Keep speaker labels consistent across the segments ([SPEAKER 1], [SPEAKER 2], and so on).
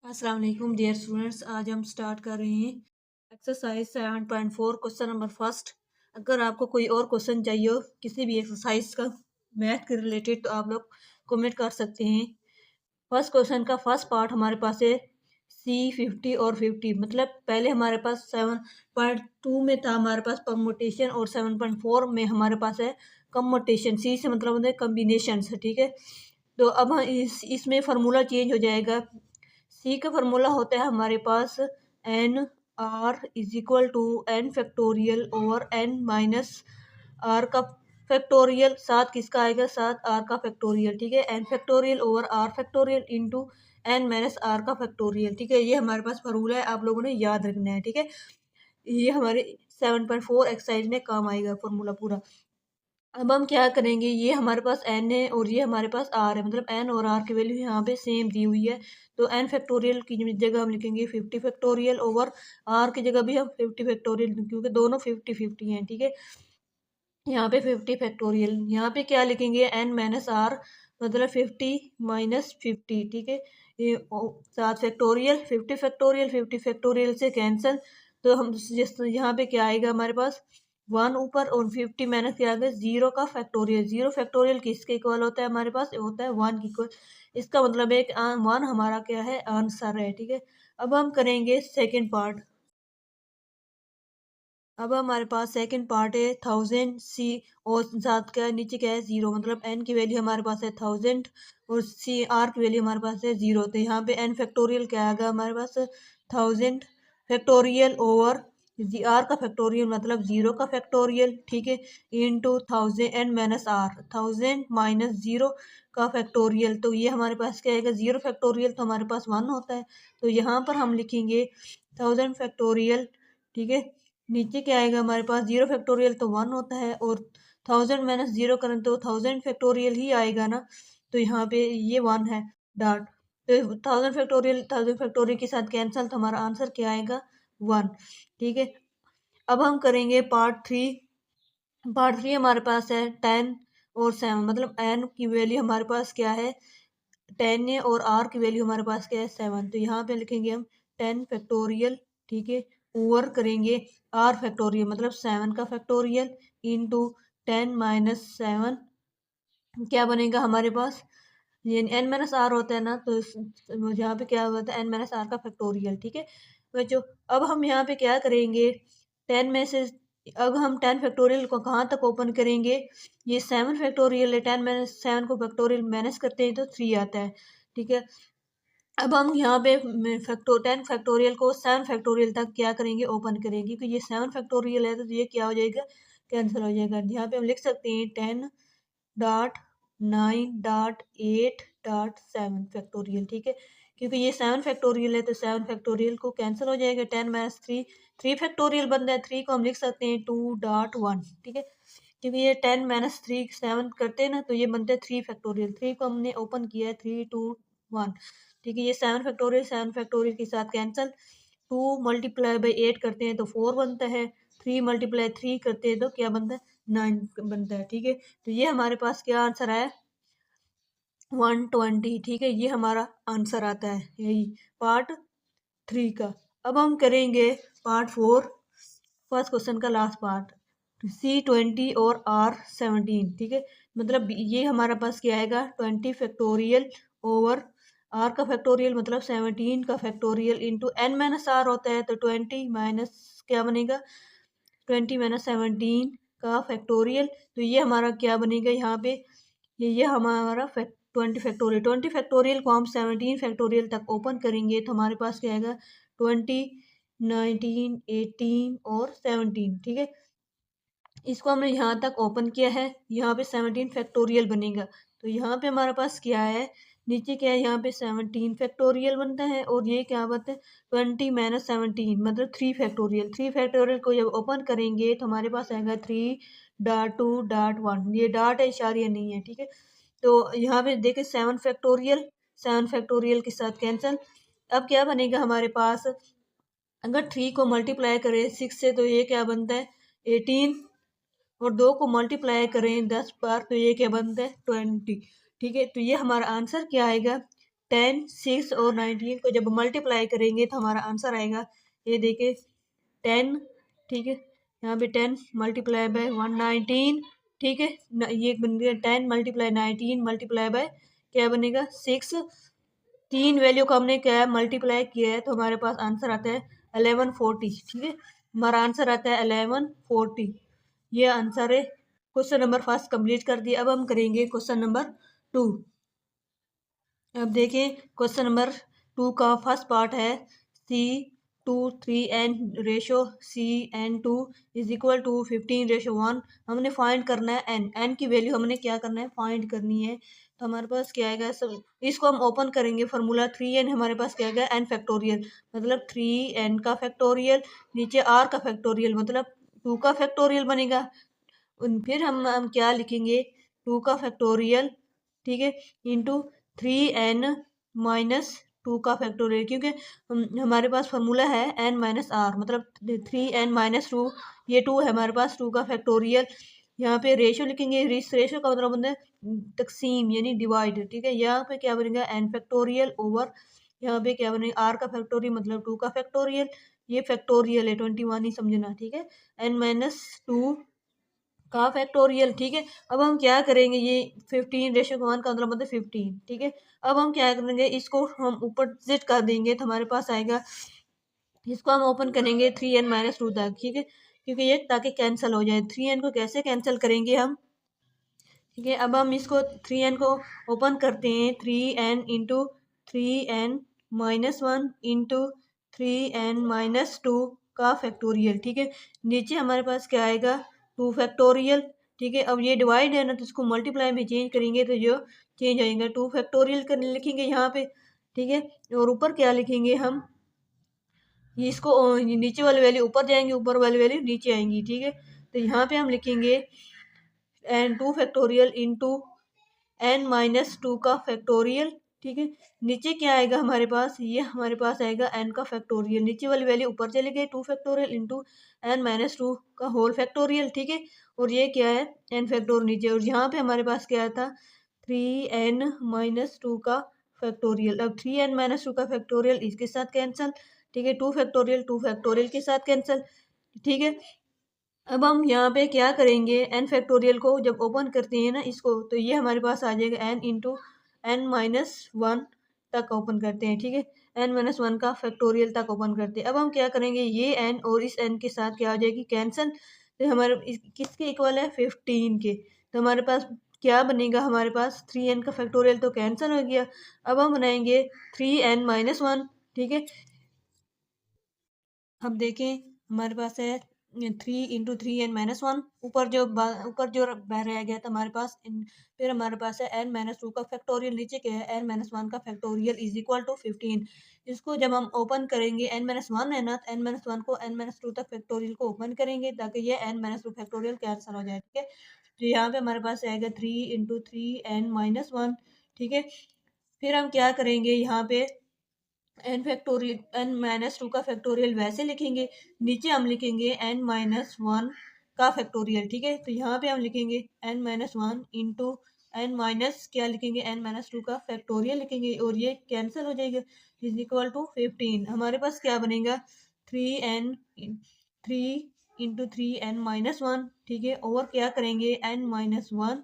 [SPEAKER 1] अस्सलाम वालेकुम dear students. आज हम स्टार्ट कर रहे हैं एक्सरसाइज 7.4 क्वेश्चन नंबर फर्स्ट। अगर आपको कोई और क्वेश्चन चाहिए हो किसी भी एक्सरसाइज का मैथ के रिलेटेड तो आप लोग कमेंट कर सकते हैं। फर्स्ट क्वेश्चन का फर्स्ट पार्ट हमारे पास है C50 और 50। मतलब पहले हमारे पास 7.2 में था हमारे पास परमुटेशन और 7.4 में हमारे पास है कम्युटेशन। सी से मतलब होता है कम्बिनेशन से, ठीक है। तो अब हम इसमें फार्मूला चेंज हो जाएगा। सी का फार्मूला होता है हमारे पास n r is equal to n factorial over n minus r का फैक्टोरियल। साथ किसका आएगा? साथ आर का फैक्टोरियल, ठीक है। N factorial over r factorial into N minus r का फैक्टोरियल, ठीक है। ये हमारे पास फार्मूला है, आप लोगों ने याद रखना है, ठीक है। ये हमारे 7.4 एक्सरसाइज में काम आएगा फार्मूला पूरा। अब हम क्या करेंगे, ये हमारे पास एन है और ये हमारे पास आर है, मतलब एन और आर की वैल्यू यहाँ पे सेम दी हुई है। तो एन फैक्टोरियल की जगह हम लिखेंगे 50 फैक्टोरियल ओवर आर की जगह भी हम 50 फैक्टोरियल, क्योंकि दोनों 50-50 हैं, ठीक है। यहाँ पे 50 फैक्टोरियल, यहाँ पे क्या लिखेंगे एन माइनस आर, मतलब 50 माइनस 50, ठीक है। ये 7 फैक्टोरियल, 50 फैक्टोरियल, 50 फैक्टोरियल से कैंसिल। तो हम जिस यहाँ पे क्या आएगा हमारे पास 1 ऊपर और 50 माइनस क्या आएगा 0 का फैक्टोरियल। 0 फैक्टोरियल किसके इक्वल होता है? हमारे पास होता है 1 की इक्वल। इसका मतलब एक 1 हमारा क्या है? आंसर है, ठीक है। अब हम करेंगे सेकेंड पार्ट। अब हमारे पास सेकंड पार्ट है 1000 सी और साथ क्या नीचे क्या है 0, मतलब एन की वैल्यू हमारे पास है 1000 और सी आर की वैल्यू हमारे पास है 0। तो यहाँ पे एन फैक्टोरियल क्या आएगा हमारे पास 1000 फैक्टोरियल ओवर जी आर का फैक्टोरियल मतलब 0 का फैक्टोरियल, ठीक है, into 1000 N minus R 1000 minus 0 का फैक्टोरियल। तो ये हमारे पास क्या आएगा 0 फैक्टोरियल तो हमारे पास 1 होता है। तो यहाँ पर हम लिखेंगे 1000 फैक्टोरियल, ठीक है। नीचे क्या आएगा हमारे पास 0 फैक्टोरियल तो 1 होता है और 1000 माइनस 0 करें तो 1000 फैक्टोरियल ही आएगा ना। तो यहाँ पे ये 1 है डॉट। तो 1000 फैक्टोरियल के साथ कैंसल, तो हमारा आंसर क्या आएगा 1, ठीक है। अब हम करेंगे पार्ट 3। पार्ट 3 हमारे पास है 10 और 7, मतलब एन की वैल्यू हमारे पास क्या है 10 है और आर की वैल्यू हमारे पास क्या है 7। तो यहाँ पे लिखेंगे हम 10 फैक्टोरियल, ठीक है, ओवर करेंगे आर फैक्टोरियल मतलब 7 का फैक्टोरियल इंटू 10 माइनस 7। क्या बनेगा हमारे पास? ये एन माइनस आर होता है ना, तो यहाँ पे क्या होता है एन माइनस आर का फैक्टोरियल, ठीक है बच्चों। अब हम यहाँ पे क्या करेंगे 10 में से अब हम 10 फैक्टोरियल को कहाँ तक ओपन करेंगे? ये 7 फैक्टोरियल है, 10 माइनस 7 को फैक्टोरियल माइनस करते हैं तो 3 आता है, ठीक है। अब हम यहाँ पे 10 फैक्टोरियल को 7 फैक्टोरियल तक क्या करेंगे ओपन करेंगे, क्योंकि ये 7 फैक्टोरियल है तो ये क्या हो जाएगा कैंसिल हो जाएगा। यहाँ पे हम लिख सकते हैं 10 डॉट 9 डॉट 8 डॉट 7 फैक्टोरियल, ठीक है। क्योंकि ये 7 फैक्टोरियल है तो 7 फैक्टोरियल को कैंसिल हो जाएगा। 10 माइनस 3 फैक्टोरियल बनता है, 3 को हम लिख सकते हैं 2 डॉट 1, ठीक है। क्योंकि ये 10 माइनस 3 7 करते हैं ना, तो ये बनता है 3 फैक्टोरियल। 3 को हमने ओपन किया है 3 2 1, ठीक है। ये 7 फैक्टोरियल के साथ कैंसिल। 2 मल्टीप्लाई बाई 8 करते हैं तो 4 बनता है। 3 मल्टीप्लाई 3 करते हैं तो क्या बनता है 9 बनता है, ठीक है। तो ये हमारे पास क्या आंसर है 120, ठीक है। ये हमारा आंसर आता है यही पार्ट 3 का। अब हम करेंगे पार्ट 4, फर्स्ट क्वेश्चन का लास्ट पार्ट C20 और R17, ठीक है। मतलब ये हमारा पास क्या आएगा 20 फैक्टोरियल ओवर आर का फैक्टोरियल मतलब 17 का factorial into N minus R होता है तो 20 माइनस क्या बनेगा 20 माइनस 17 का फैक्टोरियल। तो ये हमारा क्या बनेगा यहाँ पे ये हमारा 20 फैक्टोरियल को हम 17 फैक्टोरियल तक ओपन करेंगे तो हमारे पास क्या आएगा 20 19 18 और 17, ठीक है। इसको हमने यहाँ तक ओपन किया है, यहाँ पे 17 फैक्टोरियल बनेगा। तो यहाँ पे हमारे पास क्या है नीचे क्या है यहाँ पे 17 फैक्टोरियल बनता है और ये क्या बनता है 20 माइनस 17 मतलब 3 फैक्टोरियल। 3 फैक्टोरियल को जब ओपन करेंगे तो हमारे पास आएगा 3 डॉट 2 डॉट 1, ये डॉट है इशारिया नहीं है, ठीक है। तो यहाँ पे देखे 7 फैक्टोरियल के साथ कैंसिल। अब क्या बनेगा हमारे पास अगर 3 को मल्टीप्लाई करें 6 से तो ये क्या बनता है 18 और 2 को मल्टीप्लाई करें 10 बार तो ये क्या बनता है 20, ठीक है। तो ये हमारा आंसर क्या आएगा 10, 6 और 19 को जब मल्टीप्लाई करेंगे तो हमारा आंसर आएगा, ये देखिए 10, ठीक है, यहाँ पे 10 मल्टीप्लाई बाय 119, ठीक है, ये बन गया 10 मल्टीप्लाई 19 मल्टीप्लाई बाय क्या बनेगा 6, तीन वैल्यू को हमने क्या है मल्टीप्लाई किया है तो हमारे पास आंसर आता है 1140, ठीक है, हमारा आंसर आता है 1140, ये आंसर है। क्वेश्चन नंबर फर्स्ट कंप्लीट कर दिया। अब हम करेंगे क्वेश्चन नंबर 2। अब देखिए क्वेश्चन नंबर 2 का फर्स्ट पार्ट है C2 3n ratio CN2 is equal to 15:1। हमने फाइंड करना है n की वैल्यू हमने क्या करना है फाइंड करनी है। तो हमारे पास क्या आएगा, सब इसको हम ओपन करेंगे फार्मूला 3n, हमारे पास क्या आएगा n फैक्टोरियल मतलब 3n का फैक्टोरियल, नीचे r का फैक्टोरियल मतलब 2 का फैक्टोरियल बनेगा। फिर हम क्या लिखेंगे 2 का फैक्टोरियल, ठीक है, इंटू 3n माइनस 2 का फैक्टोरियल, क्योंकि हमारे पास फार्मूला है n माइनस आर मतलब 3n माइनस 2, ये 2 है हमारे पास 2 का फैक्टोरियल। यहाँ पे रेशो लिखेंगे, इस रेशो का मतलब होता है तकसीम यानी डिवाइड, ठीक है, यहाँ पे क्या बनेगा n फैक्टोरियल ओवर यहाँ पे क्या बनेगा आर का फैक्टोरियल मतलब 2 का फैक्टोरियल, ये फैक्टोरियल है 21 ही समझना, ठीक है, n माइनस 2 का फैक्टोरियल, ठीक है। अब हम क्या करेंगे, ये 15:1 का मतलब 15, ठीक है। अब हम क्या करेंगे, इसको हम ऊपर सेट कर देंगे तो हमारे पास आएगा, इसको हम ओपन करेंगे 3n माइनस 2 तक, ठीक है, क्योंकि ये ताकि कैंसिल हो जाए। 3n को कैसे कैंसिल करेंगे हम, ठीक है। अब हम इसको 3n को ओपन करते हैं, 3n into 3n minus 1 into 3n minus 2 का फैक्टोरियल, ठीक है। नीचे हमारे पास क्या आएगा 2 फैक्टोरियल, ठीक है। अब ये डिवाइड है ना तो इसको मल्टीप्लाई में चेंज करेंगे तो जो चेंज आएगा 2 फैक्टोरियल कर लिखेंगे यहाँ पे, ठीक है। और ऊपर क्या लिखेंगे हम, ये इसको नीचे वाली वैल्यू ऊपर जाएंगे, ऊपर वाली वैल्यू नीचे आएंगी, ठीक है। तो यहाँ पे हम लिखेंगे N 2 factorial into n minus 2 का फैक्टोरियल, ठीक है। नीचे क्या आएगा हमारे पास, ये हमारे पास आएगा n का फैक्टोरियल, नीचे वाली वैल्यू ऊपर चली गई 2 फैक्टोरियल इंटू n माइनस 2 का होल फैक्टोरियल, ठीक है। और ये क्या है n फैक्टोरियल नीचे, और यहाँ पे हमारे पास क्या था 3n माइनस 2 का फैक्टोरियल। अब 3n माइनस 2 का फैक्टोरियल इसके साथ कैंसिल, ठीक है, 2 फैक्टोरियल के साथ कैंसिल, ठीक है। अब हम यहाँ पे क्या करेंगे n फैक्टोरियल को जब ओपन करते हैं ना इसको तो ये हमारे पास आ जाएगा n इंटू n माइनस 1 तक ओपन करते हैं, ठीक है, n माइनस 1 का फैक्टोरियल तक ओपन करते हैं। अब हम क्या करेंगे, ये n और इस n के साथ क्या आ जाएगी कैंसल, तो हमारे किसके इक्वल है 15 के, तो हमारे पास क्या बनेगा, हमारे पास 3n का फैक्टोरियल तो कैंसिल हो गया। अब हम बनाएंगे 3n माइनस 1, ठीक है। अब देखें हमारे पास है 3 इंटू 3n माइनस 1, ऊपर जो रह गया था हमारे पास फिर हमारे पास है n माइनस 2 का फैक्टोरियल, नीचे क्या है n माइनस 1 का फैक्टोरियल इज इक्वल टू 15। इसको जब हम ओपन करेंगे n माइनस 1 है ना, n माइनस 1 को n माइनस 2 तक फैक्टोरियल को ओपन करेंगे ताकि ये n माइनस 2 फैक्टोरियल कैंसिल हो जाए, ठीक है। तो यहाँ पे हमारे पास आएगा 3 इंटू 3n माइनस 1, ठीक है। फिर हम क्या करेंगे, यहाँ पे n फैक्टोरियल n माइनस 2 का फैक्टोरियल वैसे लिखेंगे, नीचे हम लिखेंगे n माइनस 1 का फैक्टोरियल, ठीक है। तो यहाँ पे हम लिखेंगे n minus 1 into n minus क्या लिखेंगे n माइनस 2 का फैक्टोरियल लिखेंगे और ये कैंसिल हो जाएगा इज इक्वल टू 15। हमारे पास क्या बनेगा 3 इंटू 3n माइनस 1, ठीक है, और क्या करेंगे n माइनस 1,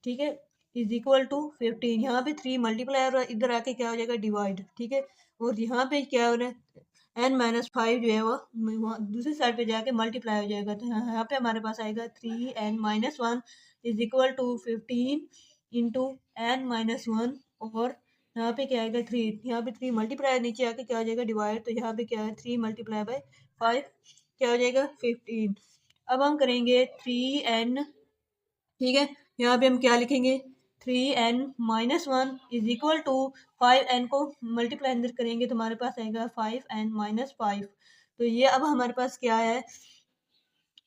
[SPEAKER 1] ठीक है, इज इक्वल टू 15। यहाँ पे 3 मल्टीप्लाई और इधर आके क्या हो जाएगा डिवाइड, ठीक है। और यहाँ पे क्या हो रहा है n माइनस 5 जो है वो दूसरी साइड पे जाके मल्टीप्लाई हो जाएगा, तो यहाँ पे हमारे पास आएगा 3n-1 is equal to 15 into n-1, और यहाँ पे क्या आएगा 3, यहाँ पे 3 मल्टीप्लाई नीचे आके क्या हो जाएगा डिवाइड, तो यहाँ पे क्या है 3 मल्टीप्लाई बाई 5 क्या हो जाएगा 15। अब हम करेंगे 3n, ठीक है, यहाँ पे हम क्या लिखेंगे 3n-1 is equal to 5n को मल्टीप्लाई अंदर करेंगे तो हमारे पास आएगा 5n-5। तो ये अब हमारे पास क्या है,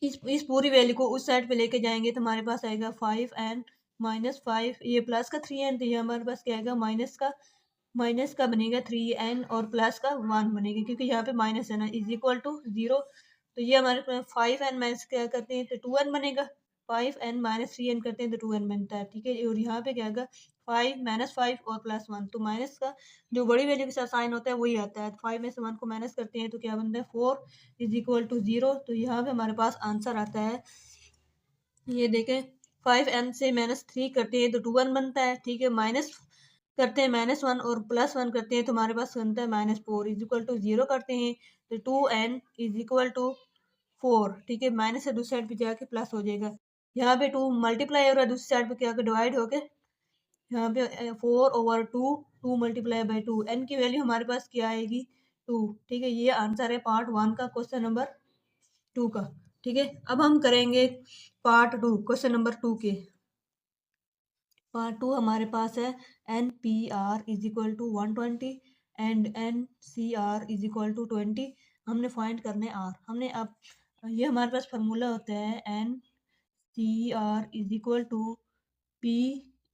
[SPEAKER 1] इस पूरी वैल्यू को उस साइड पे लेके जाएंगे तो हमारे पास आएगा 5n-5, ये प्लस का 3n, तो ये हमारे पास क्या आएगा माइनस का बनेगा 3n और प्लस का 1 बनेगा क्योंकि यहाँ पे माइनस है ना, इज इक्वल टू 0। तो ये हमारे पास 5n माइनस क्या करते हैं तो 2n बनेगा, 5n माइनस 3n करते हैं तो 2n बनता है, ठीक है। और यहाँ पे क्या आएगा 5 माइनस 5 और प्लस 1, तो माइनस का जो बड़ी वैल्यू के साथ साइन होता है वही आता है। 5 में से 1 को माइनस करते हैं तो क्या बनता है 4 इज इक्वल टू 0। तो यहाँ पे हमारे पास आंसर आता है, ये देखें 5n से माइनस 3 करते हैं तो 2n बनता है, ठीक है। माइनस करते हैं माइनस 1 और प्लस 1 करते हैं तो हमारे पास बनता है माइनस 4 इज इक्वल टू 0 करते हैं तो 2n इज इक्वल टू 4, ठीक है। माइनस से दूसरी साइड पे जाके प्लस हो जाएगा। यहाँ पे 2 मल्टीप्लाई हो रहा है, दूसरी साइड पे क्या डिवाइड होके यहाँ पे 4/2 2 मल्टीप्लाई बाई 2 n की वैल्यू हमारे पास क्या आएगी 2, ठीक है। ये आंसर है पार्ट 1 का क्वेश्चन नंबर 2 का, ठीक है। अब हम करेंगे पार्ट 2 क्वेश्चन नंबर 2 के। पार्ट 2 हमारे पास है N P R is equal to 120 and N C R is equal to 20। हमने फाइंड करने आर, हमने अब ये हमारे पास फार्मूला होता है N C R is equal to P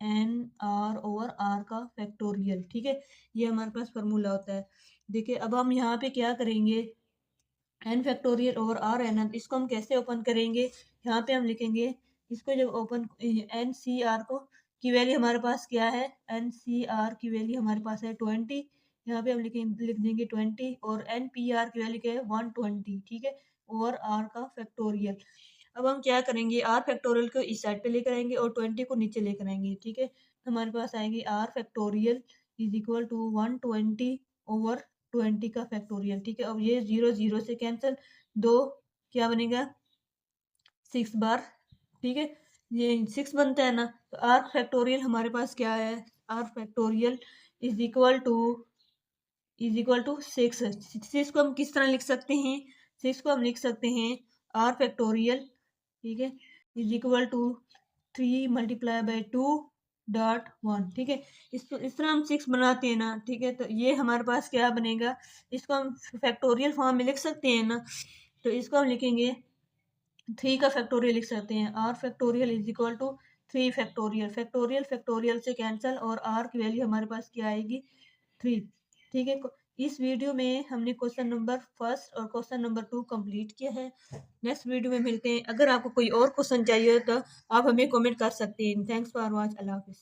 [SPEAKER 1] N R over R का फैक्टोरियल, ठीक है। ये हमारे पास फार्मूला होता है। देखिए अब हम यहाँ पे क्या करेंगे, N factorial over R N, इसको हम कैसे ओपन करेंगे, यहाँ पे हम लिखेंगे इसको जब ओपन एन सी आर को की वैल्यू हमारे पास क्या है, एन सी आर की वैल्यू हमारे पास है 20, यहाँ पे हम लिख देंगे 20 और एन पी आर की वैल्यू क्या है 120, ठीक है, ओवर आर का फैक्टोरियल। अब हम क्या करेंगे आर फैक्टोरियल को इस साइड पे लेकर आएंगे और 20 को नीचे लेकर आएंगे, ठीक है। हमारे पास आएंगे R factorial is equal to 120 over 20 का फैक्टोरियल, ठीक है। अब ये 0 0 से कैंसिल, 2 क्या बनेगा 6 बार, ठीक है, ये 6 बनता है ना। तो आर फैक्टोरियल हमारे पास क्या है, R factorial is equal to 6 है। 6 को हम किस तरह लिख सकते हैं, 6 को हम लिख सकते हैं आर फैक्टोरियल, ठीक है, is equal to 3 multiply by 2 dot 1, ठीक है। इसको इस तरह हम 6 बनाते हैं ना, ठीक है। तो ये हमारे पास क्या बनेगा, इसको हम फैक्टोरियल फॉर्म में लिख सकते हैं ना, तो इसको हम लिखेंगे 3 का फैक्टोरियल लिख सकते हैं, R factorial is equal to 3 factorial, factorial factorial से कैंसिल और आर की वैल्यू हमारे पास क्या आएगी 3, ठीक है। इस वीडियो में हमने क्वेश्चन नंबर 1 और क्वेश्चन नंबर 2 कंप्लीट किया है। नेक्स्ट वीडियो में मिलते हैं। अगर आपको कोई और क्वेश्चन चाहिए तो आप हमें कमेंट कर सकते हैं। थैंक्स फॉर वॉच, अल्लाह हाफिज़।